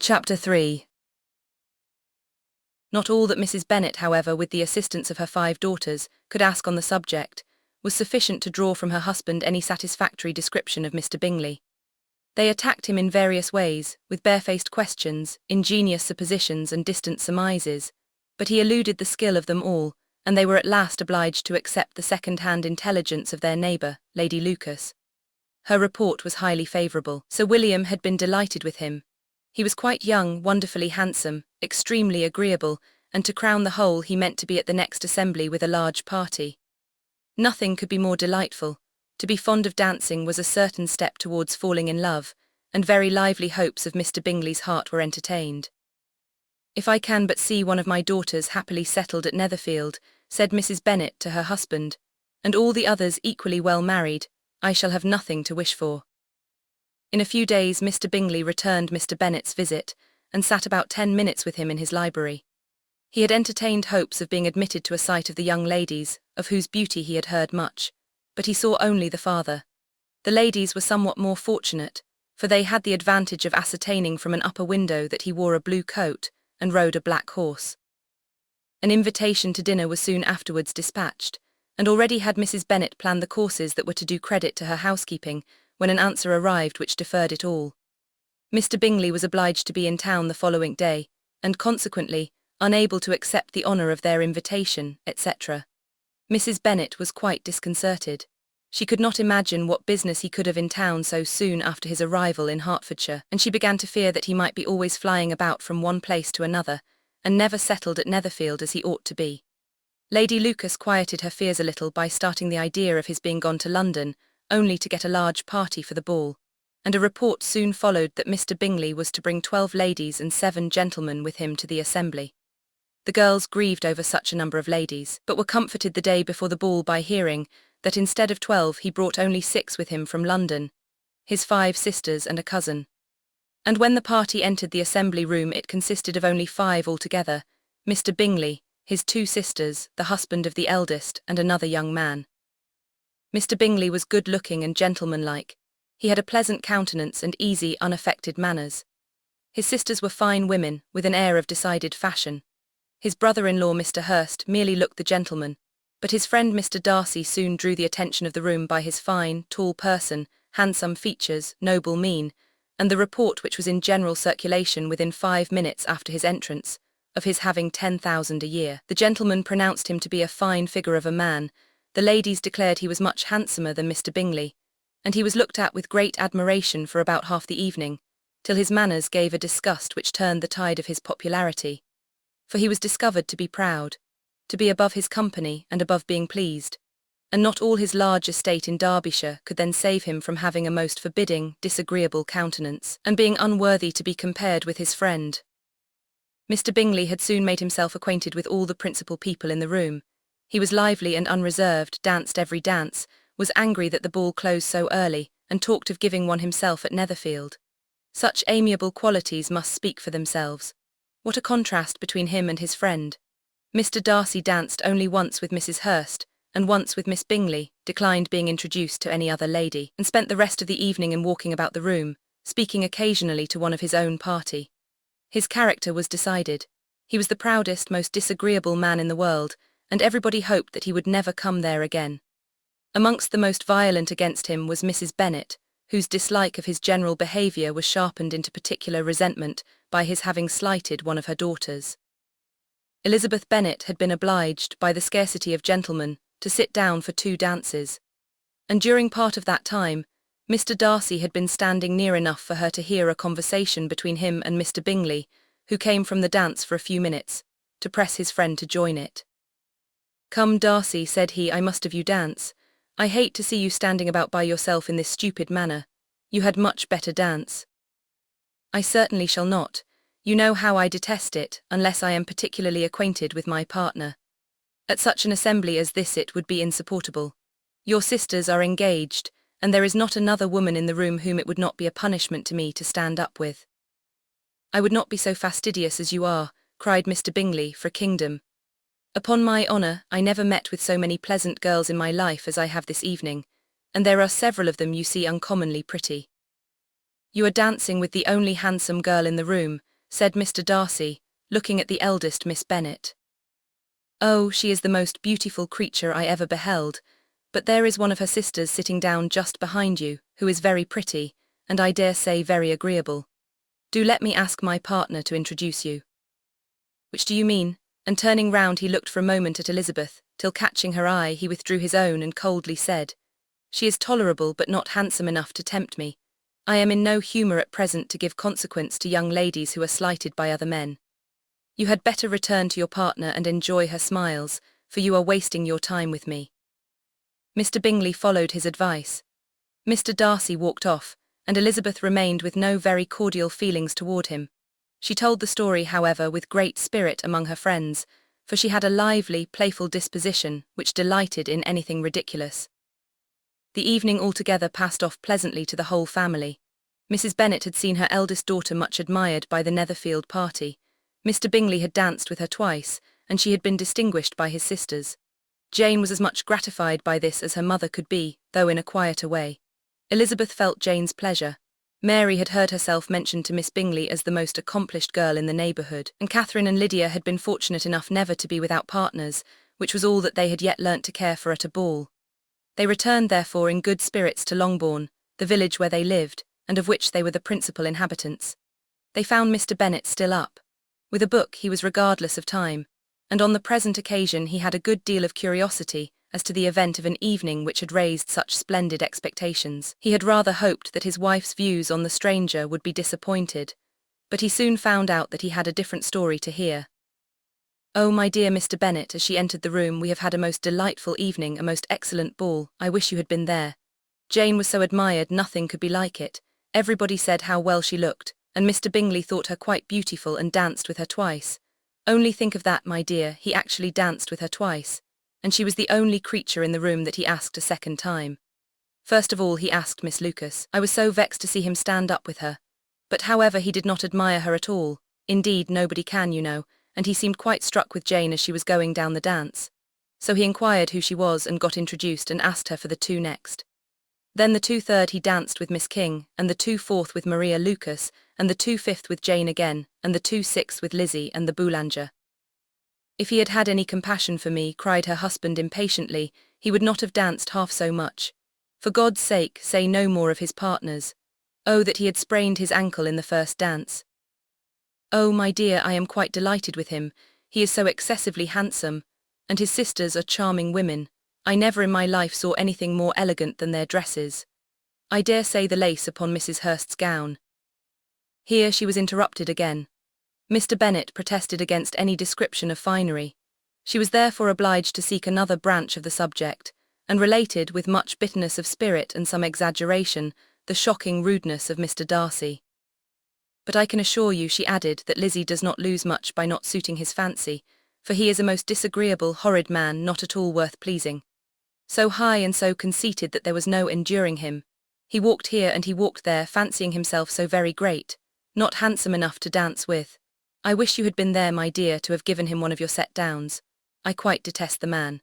Chapter 3. Not all that Mrs. Bennet, however, with the assistance of her 5 daughters, could ask on the subject, was sufficient to draw from her husband any satisfactory description of Mr. Bingley. They attacked him in various ways, with barefaced questions, ingenious suppositions and distant surmises, but he eluded the skill of them all, and they were at last obliged to accept the second-hand intelligence of their neighbour, Lady Lucas. Her report was highly favourable. Sir William had been delighted with him. He was quite young, wonderfully handsome, extremely agreeable, and to crown the whole he meant to be at the next assembly with a large party. Nothing could be more delightful. To be fond of dancing was a certain step towards falling in love, and very lively hopes of Mr. Bingley's heart were entertained. "If I can but see one of my daughters happily settled at Netherfield," said Mrs. Bennet to her husband, "and all the others equally well married, I shall have nothing to wish for." In a few days Mr. Bingley returned Mr. Bennet's visit, and sat about 10 minutes with him in his library. He had entertained hopes of being admitted to a sight of the young ladies, of whose beauty he had heard much, but he saw only the father. The ladies were somewhat more fortunate, for they had the advantage of ascertaining from an upper window that he wore a blue coat, and rode a black horse. An invitation to dinner was soon afterwards dispatched, and already had Mrs. Bennet planned the courses that were to do credit to her housekeeping, when an answer arrived which deferred it all. Mr. Bingley was obliged to be in town the following day, and consequently unable to accept the honour of their invitation, etc. Mrs. Bennet was quite disconcerted. She could not imagine what business he could have in town so soon after his arrival in Hertfordshire, and she began to fear that he might be always flying about from one place to another, and never settled at Netherfield as he ought to be. Lady Lucas quieted her fears a little by starting the idea of his being gone to London, only to get a large party for the ball, and a report soon followed that Mr. Bingley was to bring 12 ladies and 7 gentlemen with him to the assembly. The girls grieved over such a number of ladies, but were comforted the day before the ball by hearing that instead of 12 he brought only 6 with him from London, his 5 sisters and a cousin. And when the party entered the assembly room it consisted of only 5 altogether: Mr. Bingley, his 2 sisters, the husband of the eldest, and another young man. Mr. Bingley was good-looking and gentlemanlike. He had a pleasant countenance and easy, unaffected manners. His sisters were fine women, with an air of decided fashion. His brother-in-law, Mr. Hurst, merely looked the gentleman, but his friend Mr. Darcy soon drew the attention of the room by his fine, tall person, handsome features, noble mien, and the report which was in general circulation within 5 minutes after his entrance, of his having 10,000 a year. The gentleman pronounced him to be a fine figure of a man. The ladies declared he was much handsomer than Mr. Bingley, and he was looked at with great admiration for about half the evening, till his manners gave a disgust which turned the tide of his popularity. For he was discovered to be proud, to be above his company and above being pleased, and not all his large estate in Derbyshire could then save him from having a most forbidding, disagreeable countenance, and being unworthy to be compared with his friend. Mr. Bingley had soon made himself acquainted with all the principal people in the room. He was lively and unreserved, danced every dance, was angry that the ball closed so early, and talked of giving one himself at Netherfield. Such amiable qualities must speak for themselves. What a contrast between him and his friend! Mr. Darcy danced only once with Mrs. Hurst, and once with Miss Bingley, declined being introduced to any other lady, and spent the rest of the evening in walking about the room, speaking occasionally to one of his own party. His character was decided. He was the proudest, most disagreeable man in the world, and everybody hoped that he would never come there again. Amongst the most violent against him was Mrs. Bennet, whose dislike of his general behaviour was sharpened into particular resentment by his having slighted one of her daughters. Elizabeth Bennet had been obliged, by the scarcity of gentlemen, to sit down for 2 dances, and during part of that time, Mr. Darcy had been standing near enough for her to hear a conversation between him and Mr. Bingley, who came from the dance for a few minutes, to press his friend to join it. "Come, Darcy," said he, "I must have you dance. I hate to see you standing about by yourself in this stupid manner. You had much better dance." "I certainly shall not. You know how I detest it, unless I am particularly acquainted with my partner. At such an assembly as this it would be insupportable. Your sisters are engaged, and there is not another woman in the room whom it would not be a punishment to me to stand up with." "I would not be so fastidious as you are," cried Mr. Bingley, "for kingdom. Upon my honour, I never met with so many pleasant girls in my life as I have this evening, and there are several of them you see uncommonly pretty. You are dancing with the only handsome girl in the room, said Mr. Darcy, looking at the eldest Miss Bennet. "Oh, she is the most beautiful creature I ever beheld, but there is one of her sisters sitting down just behind you, who is very pretty, and I dare say very agreeable. Do let me ask my partner to introduce you." "Which do you mean?" And turning round he looked for a moment at Elizabeth, till catching her eye he withdrew his own and coldly said, "She is tolerable but not handsome enough to tempt me. I am in no humour at present to give consequence to young ladies who are slighted by other men. You had better return to your partner and enjoy her smiles, for you are wasting your time with me." Mr. Bingley followed his advice. Mr. Darcy walked off, and Elizabeth remained with no very cordial feelings toward him. She told the story, however, with great spirit among her friends, for she had a lively, playful disposition which delighted in anything ridiculous. The evening altogether passed off pleasantly to the whole family. Mrs. Bennet had seen her eldest daughter much admired by the Netherfield party. Mr. Bingley had danced with her twice, and she had been distinguished by his sisters. Jane was as much gratified by this as her mother could be, though in a quieter way. Elizabeth felt Jane's pleasure. Mary had heard herself mentioned to Miss Bingley as the most accomplished girl in the neighbourhood, and Catherine and Lydia had been fortunate enough never to be without partners, which was all that they had yet learnt to care for at a ball. They returned therefore in good spirits to Longbourn, the village where they lived, and of which they were the principal inhabitants. They found Mr. Bennet still up. With a book he was regardless of time, and on the present occasion he had a good deal of curiosity as to the event of an evening which had raised such splendid expectations. He had rather hoped that his wife's views on the stranger would be disappointed, but he soon found out that he had a different story to hear. "Oh, my dear Mr. Bennet," as she entered the room, "we have had a most delightful evening, a most excellent ball. I wish you had been there. Jane was so admired, nothing could be like it. Everybody said how well she looked, and Mr. Bingley thought her quite beautiful and danced with her twice. Only think of that, my dear, he actually danced with her twice, and she was the only creature in the room that he asked a second time. First of all he asked Miss Lucas. I was so vexed to see him stand up with her. But however, he did not admire her at all. Indeed, nobody can, you know, and he seemed quite struck with Jane as she was going down the dance. So he inquired who she was and got introduced and asked her for the two next. Then the 2/3 he danced with Miss King, and the 2/4 with Maria Lucas, and the 2/5 with Jane again, and the 2/6 with Lizzie and the Boulanger. If he had had any compassion for me, cried her husband impatiently, he would not have danced half so much. For God's sake, say no more of his partners. Oh, that he had sprained his ankle in the first dance. Oh, my dear, I am quite delighted with him. He is so excessively handsome, and his sisters are charming women. I never in my life saw anything more elegant than their dresses. I dare say the lace upon Mrs. Hurst's gown." Here she was interrupted again. Mr. Bennet protested against any description of finery. She was therefore obliged to seek another branch of the subject, and related, with much bitterness of spirit and some exaggeration, the shocking rudeness of Mr. Darcy. "But I can assure you," she added, "that Lizzie does not lose much by not suiting his fancy, for he is a most disagreeable, horrid man, not at all worth pleasing. So high and so conceited that there was no enduring him. He walked here and he walked there, fancying himself so very great, not handsome enough to dance with. I wish you had been there, my dear, to have given him one of your set downs. I quite detest the man."